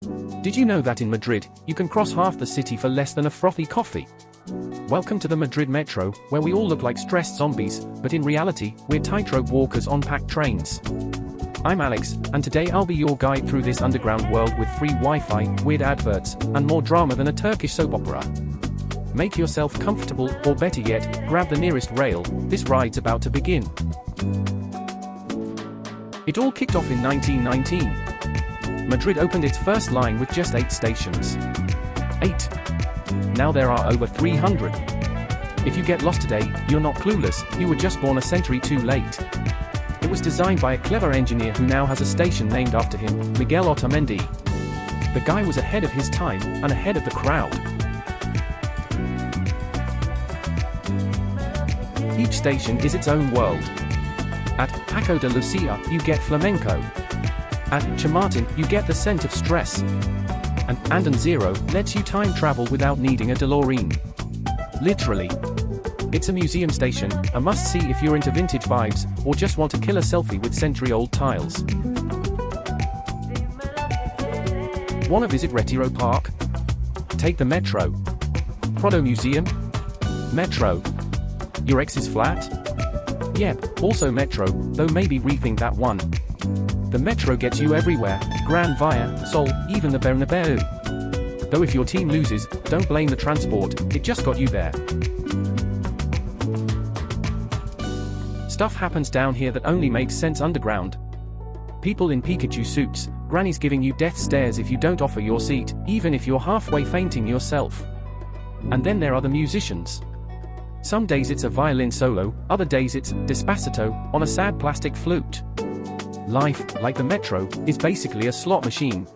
Did you know that in Madrid, you can cross half the city for less than a frothy coffee? Welcome to the Madrid Metro, where we all look like stressed zombies, but in reality, we're tightrope walkers on packed trains. I'm Alex, and today I'll be your guide through this underground world with free Wi-Fi, weird adverts, and more drama than a Turkish soap opera. Make yourself comfortable, or better yet, grab the nearest rail, this ride's about to begin. It all kicked off in 1919. Madrid opened its first line with just 8 stations. 8. Now there are over 300. If you get lost today, you're not clueless, you were just born a century too late. It was designed by a clever engineer who now has a station named after him, Miguel Otamendi. The guy was ahead of his time, and ahead of the crowd. Each station is its own world. At Paco de Lucia, you get flamenco. At Chamartin, you get the scent of stress. And Andon Zero lets you time travel without needing a DeLorean. Literally. It's a museum station, a must-see if you're into vintage vibes, or just want to kill a selfie with century-old tiles. Wanna visit Retiro Park? Take the Metro. Prado Museum? Metro. Your ex's flat? Yep, also Metro, though maybe rethink that one. The Metro gets you everywhere, Gran Via, Sol, even the Bernabeu. Though if your team loses, don't blame the transport, it just got you there. Stuff happens down here that only makes sense underground. People in Pikachu suits, grannies giving you death stares if you don't offer your seat, even if you're halfway fainting yourself. And then there are the musicians. Some days it's a violin solo, other days it's Despacito on a sad plastic flute. Life, like the Metro, is basically a slot machine.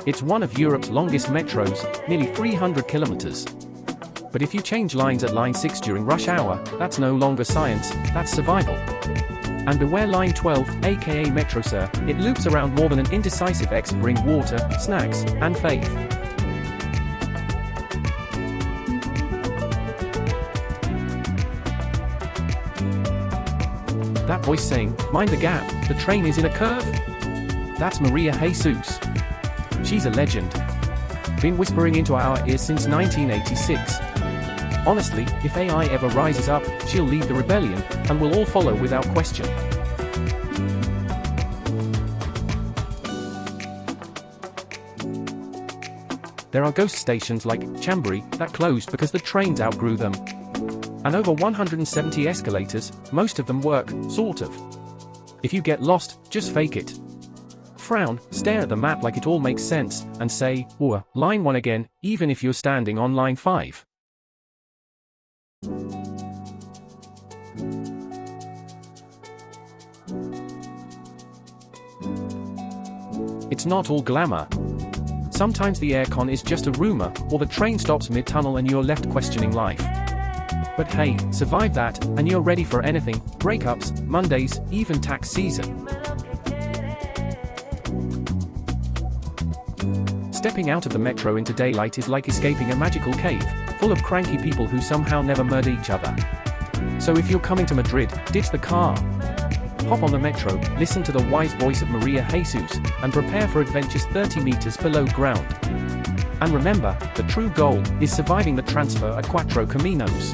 It's one of Europe's longest metros, nearly 300 kilometers. But if you change lines at line 6 during rush hour, that's no longer science, that's survival. And beware line 12, aka Metro Sir, it loops around more than an indecisive ex bring water, snacks, and faith. That voice saying, mind the gap, the train is in a curve? That's Maria Jesus. She's a legend. Been whispering into our ears since 1986. Honestly, if AI ever rises up, she'll lead the rebellion, and we'll all follow without question. There are ghost stations like Chambéry that closed because the trains outgrew them. And over 170 escalators, most of them work, sort of. If you get lost, just fake it. Frown, stare at the map like it all makes sense, and say, "Ooh, line 1 again," even if you're standing on line 5. It's not all glamour. Sometimes the aircon is just a rumor, or the train stops mid-tunnel and you're left questioning life. But hey, survive that, and you're ready for anything, breakups, Mondays, even tax season. Stepping out of the Metro into daylight is like escaping a magical cave, full of cranky people who somehow never murder each other. So if you're coming to Madrid, ditch the car. Hop on the Metro, listen to the wise voice of Maria Jesus, and prepare for adventures 30 meters below ground. And remember, the true goal is surviving the transfer at Cuatro Caminos.